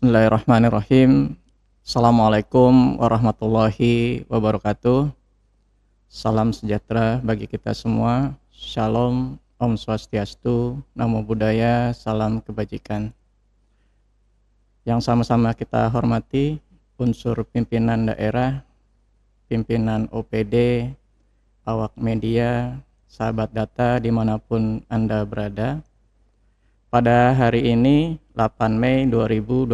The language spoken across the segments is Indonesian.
Bismillahirrahmanirrahim. Assalamualaikum warahmatullahi wabarakatuh. Salam sejahtera bagi kita semua. Shalom, Om Swastiastu, Namo Buddhaya, salam kebajikan. Yang sama-sama kita hormati unsur pimpinan daerah, pimpinan OPD, awak media, sahabat data dimanapun Anda berada. Pada hari ini 8 Mei 2026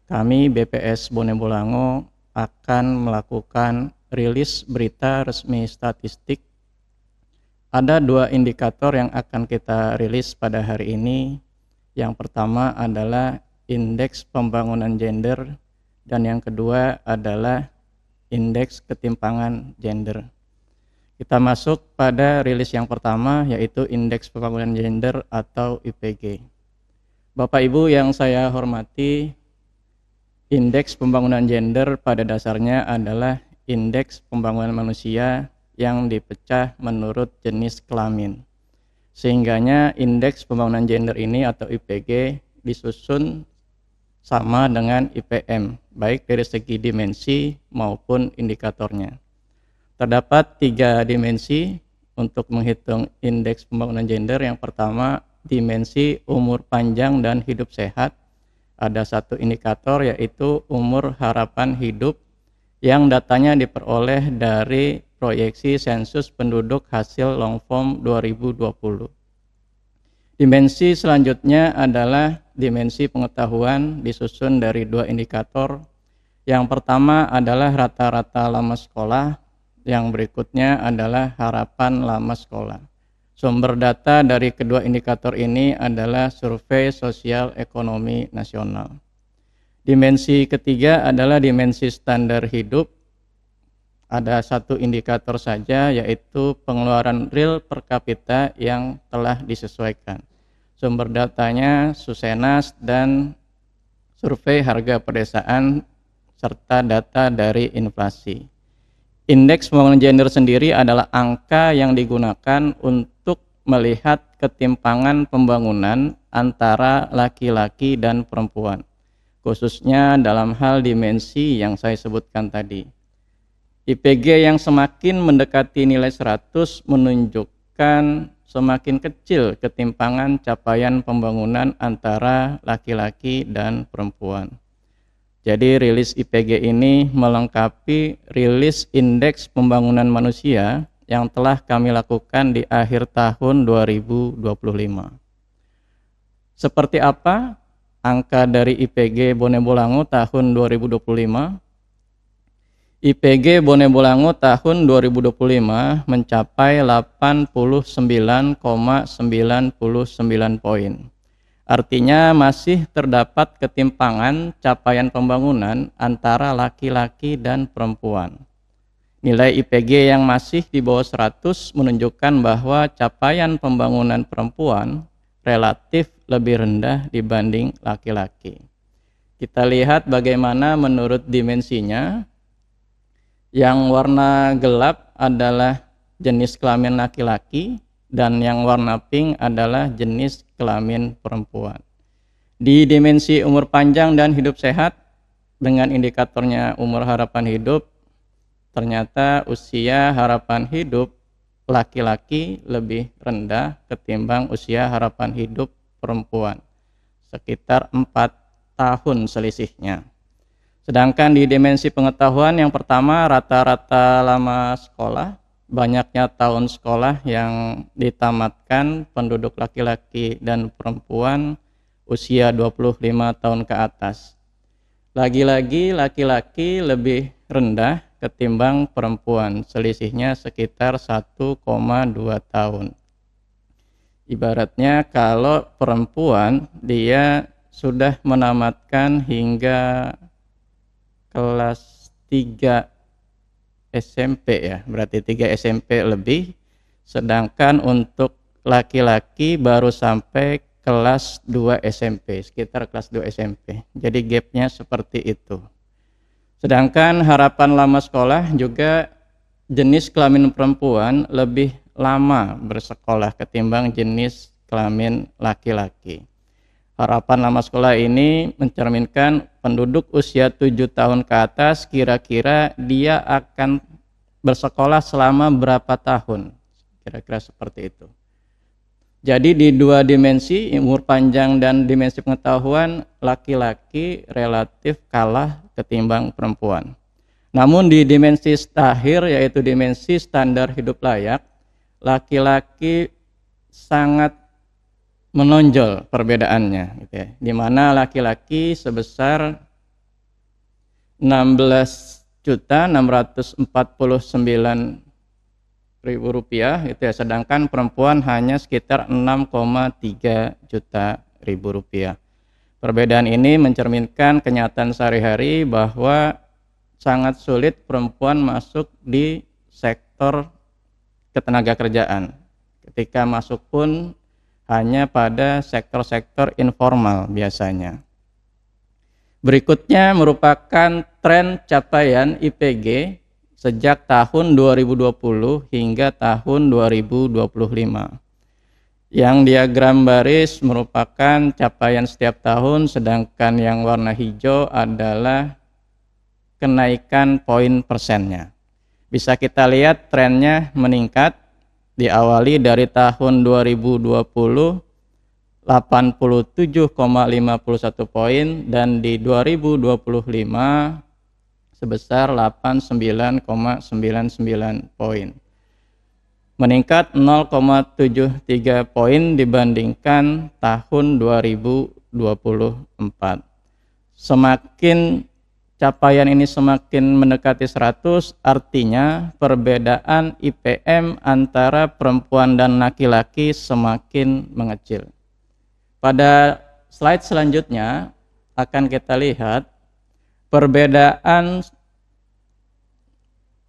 kami BPS Bone Bolango akan melakukan rilis berita resmi statistik. Ada dua indikator yang akan kita rilis pada hari ini. Yang pertama adalah indeks pembangunan gender dan yang kedua adalah indeks ketimpangan gender. Kita masuk pada rilis yang pertama, yaitu Indeks Pembangunan Gender atau IPG. Bapak Ibu yang saya hormati, Indeks Pembangunan Gender pada dasarnya adalah indeks pembangunan manusia yang dipecah menurut jenis kelamin. Sehingganya Indeks Pembangunan Gender ini atau IPG disusun sama dengan IPM, baik dari segi dimensi maupun indikatornya. Terdapat 3 dimensi untuk menghitung indeks pembangunan gender. Yang pertama, dimensi umur panjang dan hidup sehat. Ada satu indikator yaitu umur harapan hidup yang datanya diperoleh dari proyeksi sensus penduduk hasil long form 2020. Dimensi selanjutnya adalah dimensi pengetahuan disusun dari 2 indikator. Yang pertama adalah rata-rata lama sekolah. Yang berikutnya adalah harapan lama sekolah. Sumber data dari kedua indikator ini adalah Survei Sosial Ekonomi Nasional. Dimensi ketiga adalah dimensi standar hidup. Ada satu indikator saja, yaitu pengeluaran real per kapita yang telah disesuaikan. Sumber datanya Susenas dan Survei Harga Pedesaan serta data dari inflasi. Indeks pembangunan gender sendiri adalah angka yang digunakan untuk melihat ketimpangan pembangunan antara laki-laki dan perempuan, khususnya dalam hal dimensi yang saya sebutkan tadi. IPG yang semakin mendekati nilai 100 menunjukkan semakin kecil ketimpangan capaian pembangunan antara laki-laki dan perempuan. Jadi rilis IPG ini melengkapi rilis indeks pembangunan manusia yang telah kami lakukan di akhir tahun 2025. Seperti apa angka dari IPG Bone Bolango tahun 2025? IPG Bone Bolango tahun 2025 mencapai 89,99 poin. Artinya masih terdapat ketimpangan capaian pembangunan antara laki-laki dan perempuan. Nilai IPG yang masih di bawah 100 menunjukkan bahwa capaian pembangunan perempuan relatif lebih rendah dibanding laki-laki. Kita lihat bagaimana menurut dimensinya. Yang warna gelap adalah jenis kelamin laki-laki, dan yang warna pink adalah jenis kelamin perempuan. Di dimensi umur panjang dan hidup sehat, dengan indikatornya umur harapan hidup, ternyata usia harapan hidup laki-laki lebih rendah ketimbang usia harapan hidup perempuan, sekitar 4 tahun selisihnya. Sedangkan di dimensi pengetahuan, yang pertama rata-rata lama sekolah, banyaknya tahun sekolah yang ditamatkan penduduk laki-laki dan perempuan usia 25 tahun ke atas. Lagi-lagi laki-laki lebih rendah ketimbang perempuan, selisihnya sekitar 1,2 tahun. Ibaratnya kalau perempuan dia sudah menamatkan hingga kelas 3 SMP ya, berarti 3 SMP lebih, sedangkan untuk laki-laki baru sampai kelas 2 SMP, sekitar kelas 2 SMP. Jadi gapnya seperti itu. Sedangkan harapan lama sekolah juga jenis kelamin perempuan lebih lama bersekolah ketimbang jenis kelamin laki-laki. Harapan lama sekolah ini mencerminkan penduduk usia 7 tahun ke atas kira-kira dia akan bersekolah selama berapa tahun. Kira-kira seperti itu. Jadi di dua dimensi, umur panjang dan dimensi pengetahuan, laki-laki relatif kalah ketimbang perempuan. Namun di dimensi akhir, yaitu dimensi standar hidup layak, laki-laki sangat menonjol perbedaannya, gitu ya. Di mana laki-laki sebesar 16.649.000 rupiah, gitu ya, sedangkan perempuan hanya sekitar 6,3 juta ribu rupiah. Perbedaan ini mencerminkan kenyataan sehari-hari bahwa sangat sulit perempuan masuk di sektor ketenaga kerjaan. Ketika masuk pun hanya pada sektor-sektor informal biasanya. Berikutnya merupakan tren capaian IPG sejak tahun 2020 hingga tahun 2025. Yang diagram baris merupakan capaian setiap tahun, sedangkan yang warna hijau adalah kenaikan poin persennya. Bisa kita lihat trennya meningkat, diawali dari tahun 2020 87,51 poin dan di 2025 sebesar 89,99 poin. Meningkat 0,73 poin dibandingkan tahun 2024. Semakin capaian ini semakin mendekati 100, artinya perbedaan IPM antara perempuan dan laki-laki semakin mengecil. Pada slide selanjutnya akan kita lihat perbedaan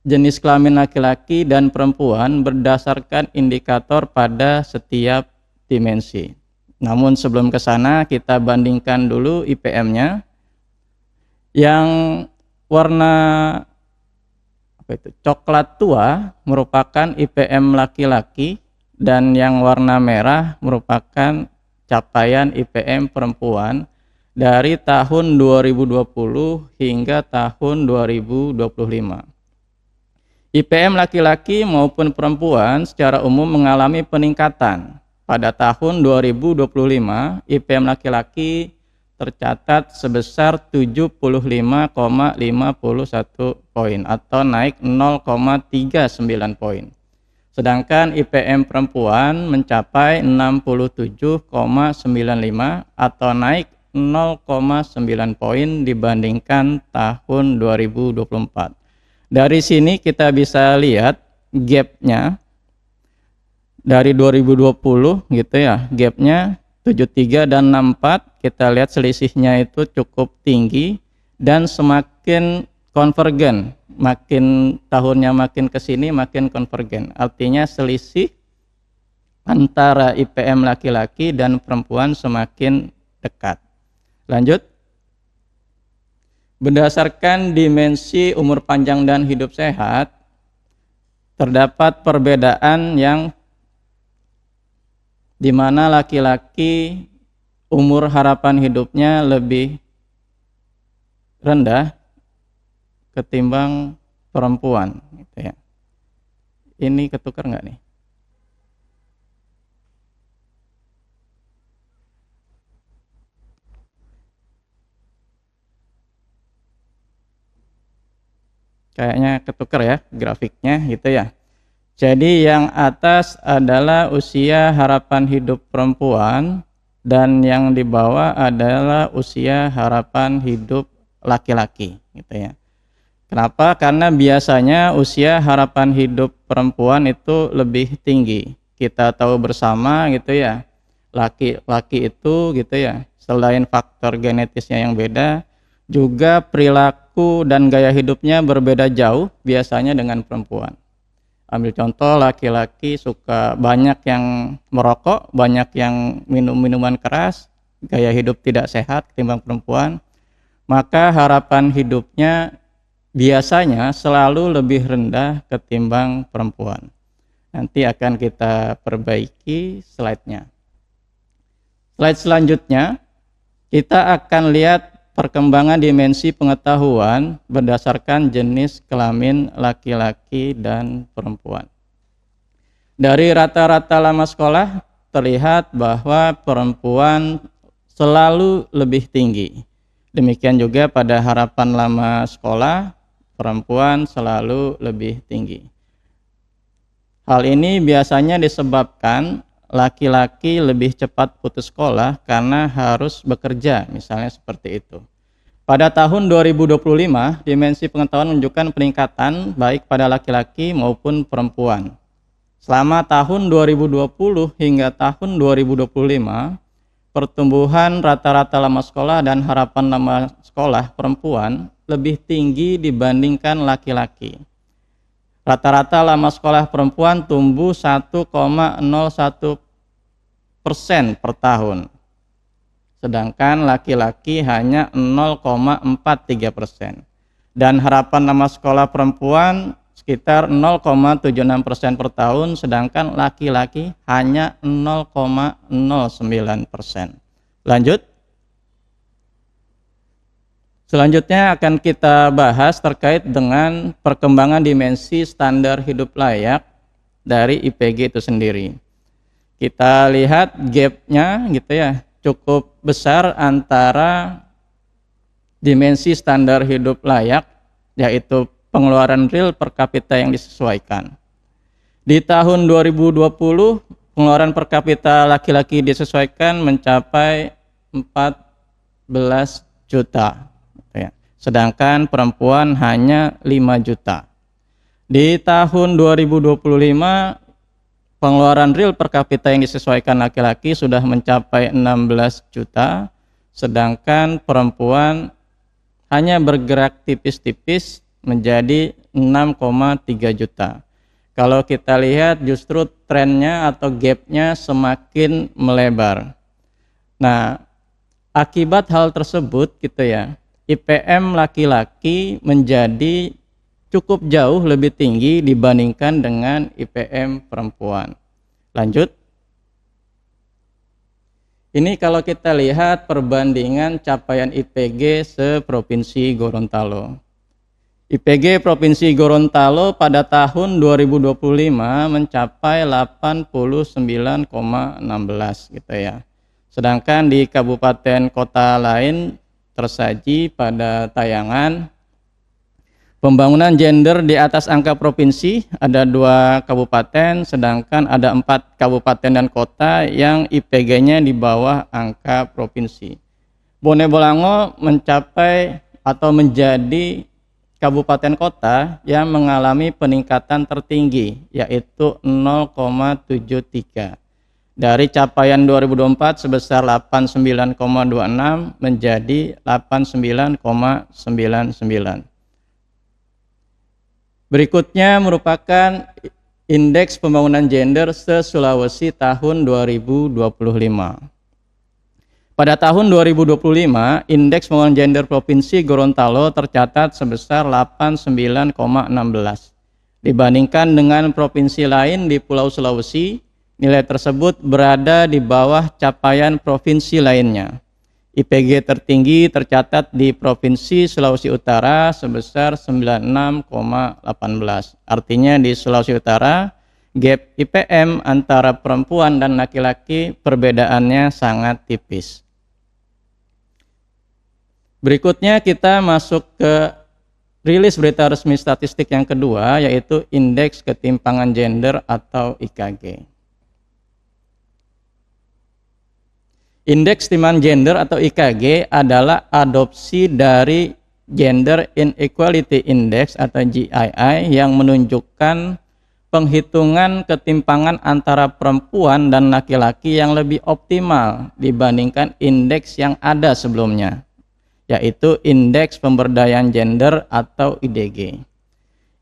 jenis kelamin laki-laki dan perempuan berdasarkan indikator pada setiap dimensi. Namun sebelum ke sana kita bandingkan dulu IPM-nya. Yang warna coklat tua merupakan IPM laki-laki dan yang warna merah merupakan capaian IPM perempuan dari tahun 2020 hingga tahun 2025. IPM laki-laki maupun perempuan secara umum mengalami peningkatan. Pada tahun 2025, IPM laki-laki tercatat sebesar 75,51 poin atau naik 0,39 poin. Sedangkan IPM perempuan mencapai 67,95 atau naik 0,9 poin dibandingkan tahun 2024. Dari sini kita bisa lihat gapnya dari 2020 gitu ya, gapnya 73 dan 64, kita lihat selisihnya itu cukup tinggi dan semakin konvergen, makin tahunnya makin ke sini makin konvergen. Artinya selisih antara IPM laki-laki dan perempuan semakin dekat. Lanjut. Berdasarkan dimensi umur panjang dan hidup sehat, terdapat perbedaan yang di mana laki-laki umur harapan hidupnya lebih rendah ketimbang perempuan, gitu ya. Ini ketukar nggak nih? Kayaknya ketukar ya grafiknya, gitu ya. Jadi yang atas adalah usia harapan hidup perempuan dan yang di bawah adalah usia harapan hidup laki-laki, gitu ya. Kenapa? Karena biasanya usia harapan hidup perempuan itu lebih tinggi. Kita tahu bersama gitu ya, laki-laki itu gitu ya, selain faktor genetisnya yang beda, juga perilaku dan gaya hidupnya berbeda jauh biasanya dengan perempuan. Ambil contoh, laki-laki suka banyak yang merokok, banyak yang minum minuman keras, gaya hidup tidak sehat ketimbang perempuan, maka harapan hidupnya biasanya selalu lebih rendah ketimbang perempuan. Nanti akan kita perbaiki slide-nya. Slide selanjutnya kita akan lihat perkembangan dimensi pengetahuan berdasarkan jenis kelamin laki-laki dan perempuan. Dari rata-rata lama sekolah terlihat bahwa perempuan selalu lebih tinggi. Demikian juga pada harapan lama sekolah, perempuan selalu lebih tinggi. Hal ini biasanya disebabkan laki-laki lebih cepat putus sekolah karena harus bekerja, misalnya seperti itu. Pada tahun 2025, dimensi pengetahuan menunjukkan peningkatan baik pada laki-laki maupun perempuan. Selama tahun 2020 hingga tahun 2025, pertumbuhan rata-rata lama sekolah dan harapan lama sekolah perempuan lebih tinggi dibandingkan laki-laki. Rata-rata lama sekolah perempuan tumbuh 1,01% per tahun, sedangkan laki-laki hanya 0,43%. Dan harapan lama sekolah perempuan sekitar 0,76% per tahun, sedangkan laki-laki hanya 0,09%. Lanjut. Selanjutnya akan kita bahas terkait dengan perkembangan dimensi standar hidup layak dari IPG itu sendiri. Kita lihat gap-nya gitu ya, cukup besar antara dimensi standar hidup layak, yaitu pengeluaran real per kapita yang disesuaikan. Di tahun 2020, pengeluaran per kapita laki-laki disesuaikan mencapai 14 juta. Sedangkan perempuan hanya 5 juta. Di tahun 2025, pengeluaran real per kapita yang disesuaikan laki-laki sudah mencapai 16 juta, sedangkan perempuan hanya bergerak tipis-tipis menjadi 6,3 juta. Kalau kita lihat justru trennya atau gapnya semakin melebar. Nah, akibat hal tersebut gitu ya, IPM laki-laki menjadi cukup jauh lebih tinggi dibandingkan dengan IPM perempuan. Lanjut. Ini kalau kita lihat perbandingan capaian IPG se-Provinsi Gorontalo. IPG Provinsi Gorontalo pada tahun 2025 mencapai 89,16 gitu ya. Sedangkan di kabupaten kota lain tersaji pada tayangan pembangunan gender di atas angka provinsi ada 2 kabupaten, sedangkan ada 4 kabupaten dan kota yang IPG-nya di bawah angka provinsi. Bone Bolango mencapai atau menjadi kabupaten kota yang mengalami peningkatan tertinggi, yaitu 0,73. Dari capaian 2024 sebesar 89,26 menjadi 89,99. Berikutnya merupakan indeks pembangunan gender se-Sulawesi tahun 2025. Pada tahun 2025, indeks pembangunan gender Provinsi Gorontalo tercatat sebesar 89,16. Dibandingkan dengan provinsi lain di Pulau Sulawesi, nilai tersebut berada di bawah capaian provinsi lainnya. IPG tertinggi tercatat di Provinsi Sulawesi Utara sebesar 96,18. Artinya di Sulawesi Utara, gap IPM antara perempuan dan laki-laki perbedaannya sangat tipis. Berikutnya kita masuk ke rilis berita resmi statistik yang kedua, yaitu Indeks Ketimpangan Gender atau IKG. Indeks Ketimpangan Gender atau IKG adalah adopsi dari Gender Inequality Index atau GII yang menunjukkan penghitungan ketimpangan antara perempuan dan laki-laki yang lebih optimal dibandingkan indeks yang ada sebelumnya, yaitu Indeks Pemberdayaan Gender atau IDG.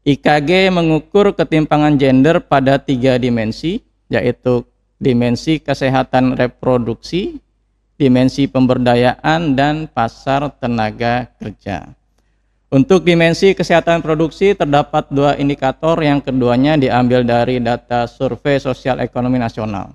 IKG mengukur ketimpangan gender pada 3 dimensi, yaitu dimensi kesehatan reproduksi, dimensi pemberdayaan, dan pasar tenaga kerja. Untuk dimensi kesehatan produksi terdapat 2 indikator, yang keduanya diambil dari data Survei Sosial Ekonomi Nasional.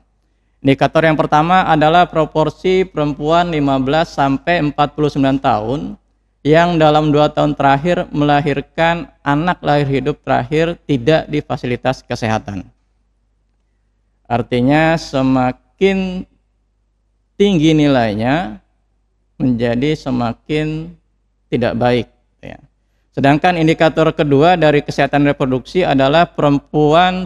Indikator yang pertama adalah proporsi perempuan 15 sampai 49 tahun yang dalam 2 tahun terakhir melahirkan anak lahir hidup terakhir tidak di fasilitas kesehatan. Artinya semakin tinggi nilainya menjadi semakin tidak baik, ya. Sedangkan indikator kedua dari kesehatan reproduksi adalah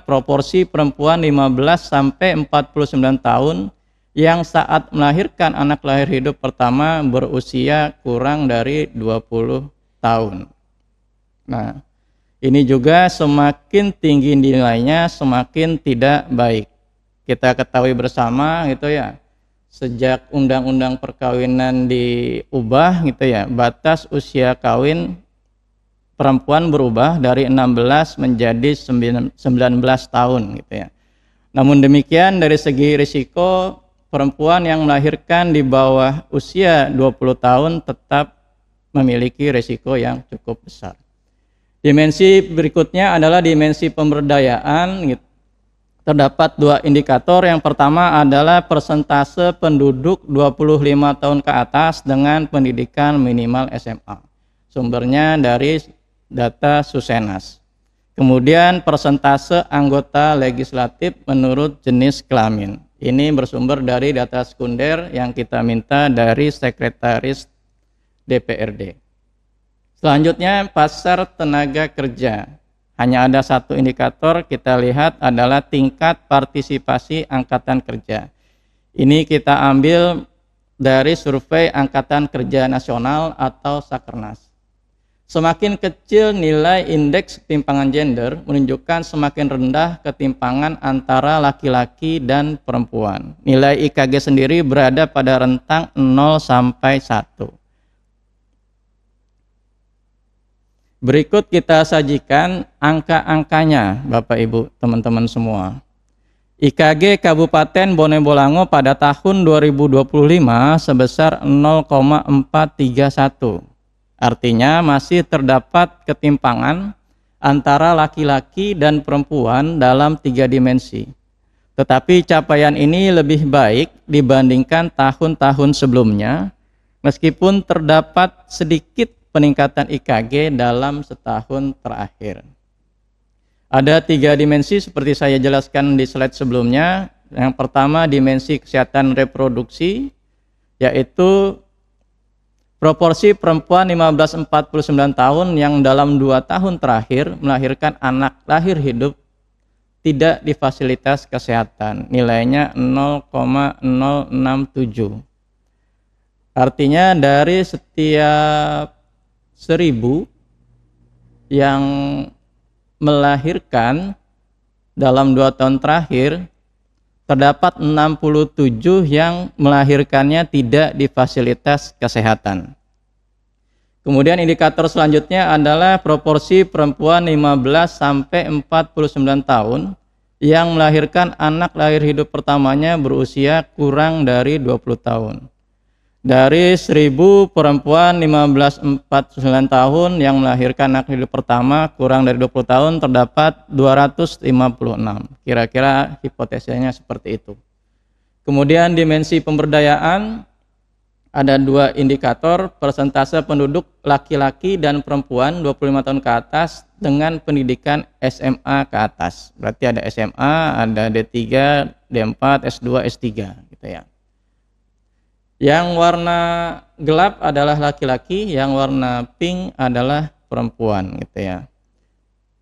proporsi perempuan 15 sampai 49 tahun yang saat melahirkan anak lahir hidup pertama berusia kurang dari 20 tahun. Nah, ini juga semakin tinggi nilainya semakin tidak baik. Kita ketahui bersama gitu ya, sejak undang-undang perkawinan diubah gitu ya, batas usia kawin perempuan berubah dari 16 menjadi 19 tahun gitu ya. Namun demikian dari segi risiko, perempuan yang melahirkan di bawah usia 20 tahun tetap memiliki risiko yang cukup besar. Dimensi berikutnya adalah dimensi pemberdayaan gitu. Terdapat 2 indikator. Yang pertama adalah persentase penduduk 25 tahun ke atas dengan pendidikan minimal SMA. Sumbernya dari data Susenas. Kemudian persentase anggota legislatif menurut jenis kelamin. Ini bersumber dari data sekunder yang kita minta dari Sekretaris DPRD. Selanjutnya pasar tenaga kerja. Hanya ada 1 indikator kita lihat adalah tingkat partisipasi angkatan kerja. Ini kita ambil dari survei Angkatan Kerja Nasional atau Sakernas. Semakin kecil nilai indeks ketimpangan gender menunjukkan semakin rendah ketimpangan antara laki-laki dan perempuan. Nilai IKG sendiri berada pada rentang 0 sampai 1. Berikut kita sajikan angka-angkanya Bapak Ibu, teman-teman semua. IKG Kabupaten Bone Bolango pada tahun 2025 sebesar 0,431. Artinya masih terdapat ketimpangan antara laki-laki dan perempuan dalam 3 dimensi. Tetapi capaian ini lebih baik dibandingkan tahun-tahun sebelumnya, meskipun terdapat sedikit peningkatan IKG dalam setahun terakhir. Ada 3 dimensi seperti saya jelaskan di slide sebelumnya. Yang pertama dimensi kesehatan reproduksi, yaitu proporsi perempuan 15-49 tahun yang dalam 2 tahun terakhir melahirkan anak lahir hidup tidak di fasilitas kesehatan. Nilainya 0,067. Artinya dari setiap 1000 yang melahirkan dalam 2 tahun terakhir, terdapat 67 yang melahirkannya tidak di fasilitas kesehatan. Kemudian indikator selanjutnya adalah proporsi perempuan 15 sampai 49 tahun yang melahirkan anak lahir hidup pertamanya berusia kurang dari 20 tahun. Dari 1000 perempuan 15-49 tahun yang melahirkan anak hidup pertama kurang dari 20 tahun terdapat 256. Kira-kira hipotesisnya seperti itu. Kemudian dimensi pemberdayaan ada 2 indikator, persentase penduduk laki-laki dan perempuan 25 tahun ke atas dengan pendidikan SMA ke atas. Berarti ada SMA, ada D3, D4, S2, S3 gitu ya. Yang warna gelap adalah laki-laki, yang warna pink adalah perempuan gitu ya.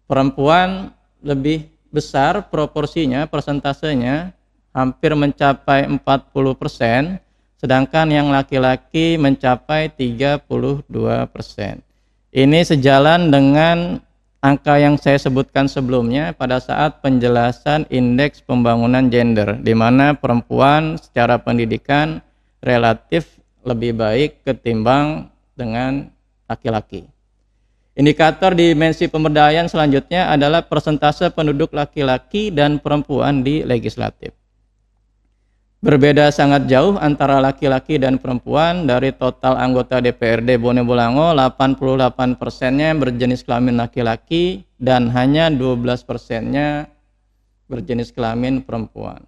Perempuan lebih besar proporsinya, persentasenya hampir mencapai 40%, sedangkan yang laki-laki mencapai 32%. Ini sejalan dengan angka yang saya sebutkan sebelumnya pada saat penjelasan indeks pembangunan gender, di mana perempuan secara pendidikan relatif lebih baik ketimbang dengan laki-laki. Indikator dimensi pemberdayaan selanjutnya adalah persentase penduduk laki-laki dan perempuan di legislatif. Berbeda sangat jauh antara laki-laki dan perempuan. Dari total anggota DPRD Bone Bolango, 88%-nya berjenis kelamin laki-laki dan hanya 12%-nya berjenis kelamin perempuan.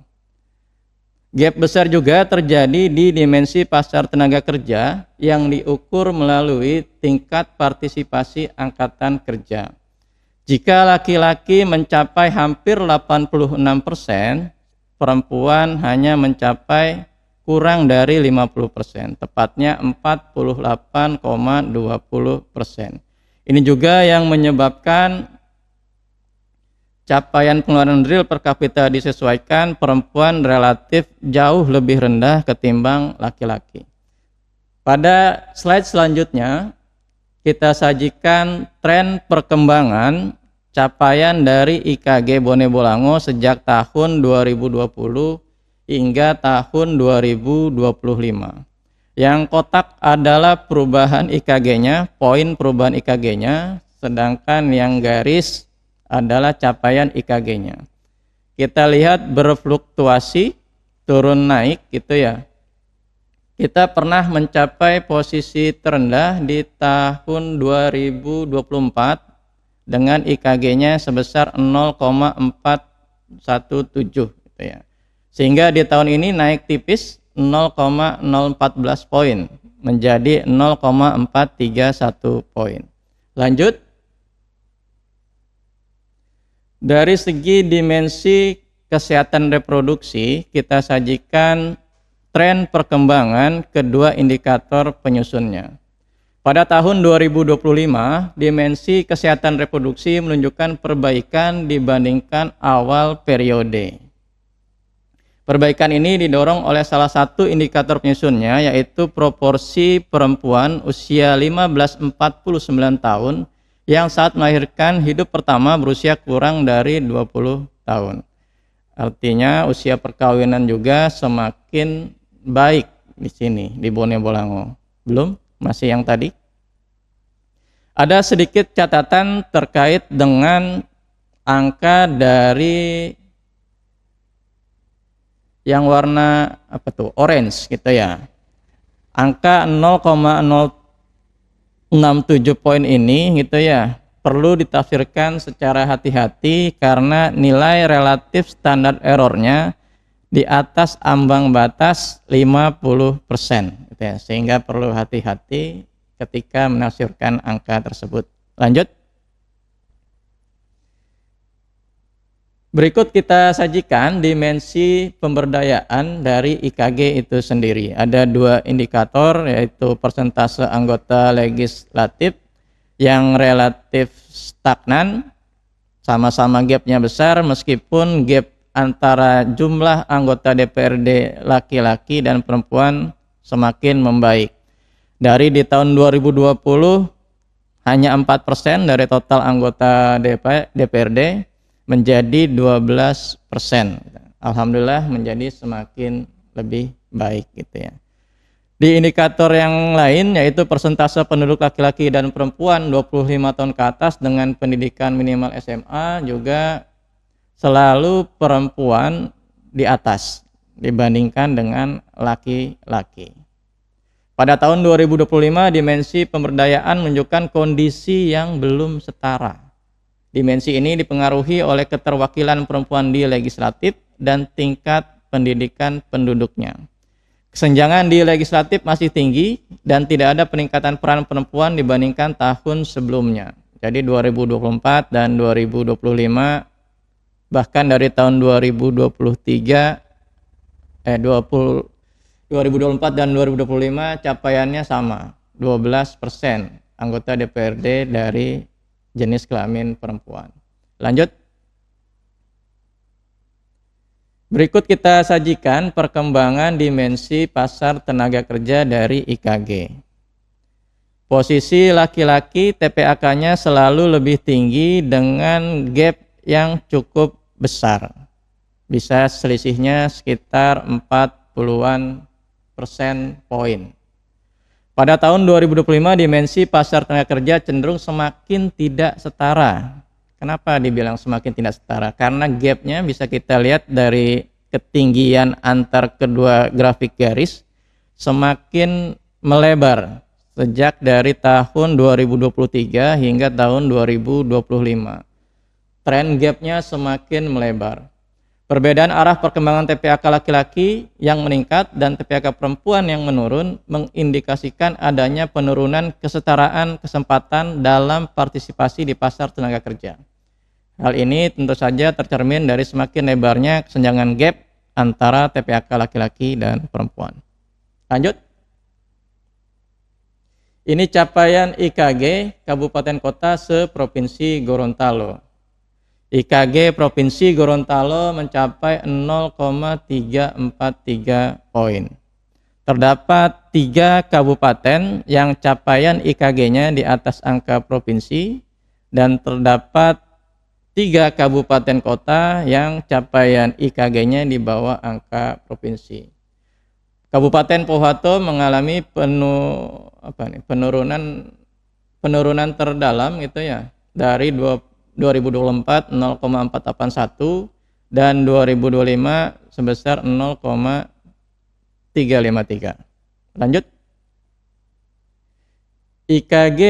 Gap besar juga terjadi di dimensi pasar tenaga kerja yang diukur melalui tingkat partisipasi angkatan kerja. Jika laki-laki mencapai hampir 86%, perempuan hanya mencapai kurang dari 50%, tepatnya 48,20%. Ini juga yang menyebabkan capaian pengeluaran real per kapita disesuaikan perempuan relatif jauh lebih rendah ketimbang laki-laki. Pada slide selanjutnya, kita sajikan tren perkembangan capaian dari IKG Bone Bolango sejak tahun 2020 hingga tahun 2025. Yang kotak adalah perubahan IKG-nya, poin perubahan IKG-nya, sedangkan yang garis adalah capaian IKG-nya. Kita lihat berfluktuasi, turun naik gitu ya. Kita pernah mencapai posisi terendah di tahun 2024 dengan IKG-nya sebesar 0,417 gitu ya. Sehingga di tahun ini naik tipis 0,014 poin menjadi 0,431 poin. Lanjut. Dari segi dimensi kesehatan reproduksi, kita sajikan tren perkembangan kedua indikator penyusunnya. Pada tahun 2025, dimensi kesehatan reproduksi menunjukkan perbaikan dibandingkan awal periode. Perbaikan ini didorong oleh salah satu indikator penyusunnya, yaitu proporsi perempuan usia 15-49 tahun yang saat melahirkan hidup pertama berusia kurang dari 20 tahun. Artinya usia perkawinan juga semakin baik di sini di Bone Bolango. Belum? Masih yang tadi? Ada sedikit catatan terkait dengan angka dari yang warna apa tuh? Orange gitu ya. Angka 0,067 poin ini gitu ya, perlu ditafsirkan secara hati-hati karena nilai relatif standar errornya di atas ambang batas 50% gitu ya, sehingga perlu hati-hati ketika menafsirkan angka tersebut. Lanjut. Berikut kita sajikan dimensi pemberdayaan dari IKG itu sendiri. Ada dua indikator, yaitu persentase anggota legislatif yang relatif stagnan, sama-sama gapnya besar meskipun gap antara jumlah anggota DPRD laki-laki dan perempuan semakin membaik. Dari di tahun 2020 hanya 4% dari total anggota DPRD menjadi 12%. Alhamdulillah menjadi semakin lebih baik gitu ya. Di indikator yang lain yaitu persentase penduduk laki-laki dan perempuan 25 tahun ke atas dengan pendidikan minimal SMA juga selalu perempuan di atas dibandingkan dengan laki-laki. Pada tahun 2025 dimensi pemberdayaan menunjukkan kondisi yang belum setara. Dimensi ini dipengaruhi oleh keterwakilan perempuan di legislatif dan tingkat pendidikan penduduknya. Kesenjangan di legislatif masih tinggi dan tidak ada peningkatan peran perempuan dibandingkan tahun sebelumnya. Jadi 2024 dan 2025 bahkan dari tahun 2024 dan 2025 capaiannya sama, 12% anggota DPRD dari jenis kelamin perempuan. Lanjut. Berikut kita sajikan perkembangan dimensi pasar tenaga kerja dari IKG. Posisi laki-laki TPAK-nya selalu lebih tinggi dengan gap yang cukup besar. Bisa selisihnya sekitar 40-an persen poin. Pada tahun 2025 dimensi pasar tenaga kerja cenderung semakin tidak setara. Kenapa dibilang semakin tidak setara? Karena gapnya bisa kita lihat dari ketinggian antar kedua grafik garis semakin melebar sejak dari tahun 2023 hingga tahun 2025. Tren gapnya semakin melebar. Perbedaan arah perkembangan TPAK laki-laki yang meningkat dan TPAK perempuan yang menurun mengindikasikan adanya penurunan kesetaraan kesempatan dalam partisipasi di pasar tenaga kerja. Hal ini tentu saja tercermin dari semakin lebarnya kesenjangan gap antara TPAK laki-laki dan perempuan. Lanjut. Ini capaian IKG Kabupaten Kota se-Provinsi Gorontalo. IKG Provinsi Gorontalo mencapai 0,343 poin. Terdapat 3 kabupaten yang capaian IKG-nya di atas angka provinsi dan terdapat 3 kabupaten kota yang capaian IKG-nya di bawah angka provinsi. Kabupaten Pohuwato mengalami penurunan terdalam gitu ya, dari 2024 0,481 dan 2025 sebesar 0,353. Lanjut. IKG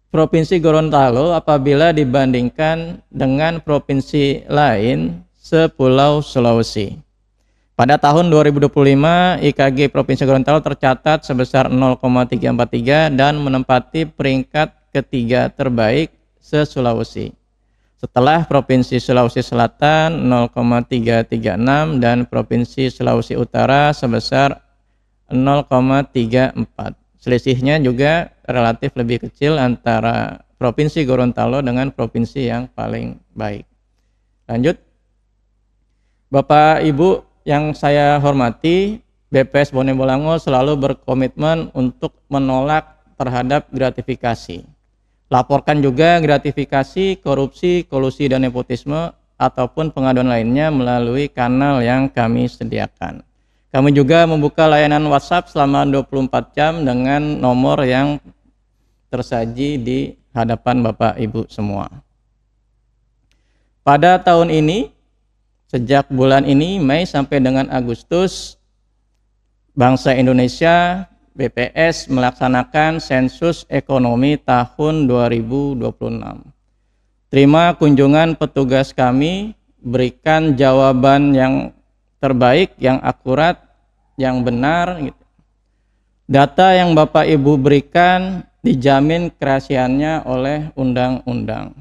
Provinsi Gorontalo apabila dibandingkan dengan provinsi lain sepulau Sulawesi. Pada tahun 2025, IKG Provinsi Gorontalo tercatat sebesar 0,343 dan menempati peringkat ketiga terbaik se-Sulawesi. Setelah Provinsi Sulawesi Selatan 0,336 dan Provinsi Sulawesi Utara sebesar 0,34. Selisihnya juga relatif lebih kecil antara Provinsi Gorontalo dengan provinsi yang paling baik. Lanjut. Bapak Ibu yang saya hormati, BPS Bone Bolango selalu berkomitmen untuk menolak terhadap gratifikasi. Laporkan juga gratifikasi, korupsi, kolusi, dan nepotisme ataupun pengaduan lainnya melalui kanal yang kami sediakan. Kami juga membuka layanan WhatsApp selama 24 jam dengan nomor yang tersaji di hadapan Bapak Ibu semua. Pada tahun ini, sejak bulan ini Mei sampai dengan Agustus, bangsa Indonesia BPS melaksanakan sensus ekonomi tahun 2026. Terima kunjungan petugas kami, berikan jawaban yang terbaik, yang akurat, yang benar. Data yang Bapak Ibu berikan dijamin kerahasiaannya oleh undang-undang.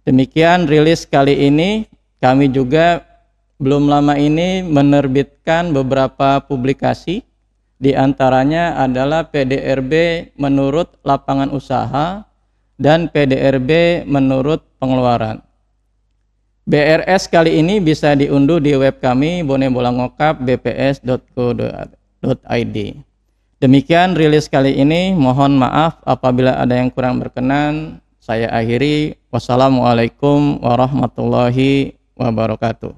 Demikian rilis kali ini. Kami juga belum lama ini menerbitkan beberapa publikasi. Di antaranya adalah PDRB menurut lapangan usaha dan PDRB menurut pengeluaran. BRS kali ini bisa diunduh di web kami bonebolangokap.bps.go.id. Demikian rilis kali ini, mohon maaf apabila ada yang kurang berkenan. Saya akhiri. Wassalamualaikum warahmatullahi wabarakatuh.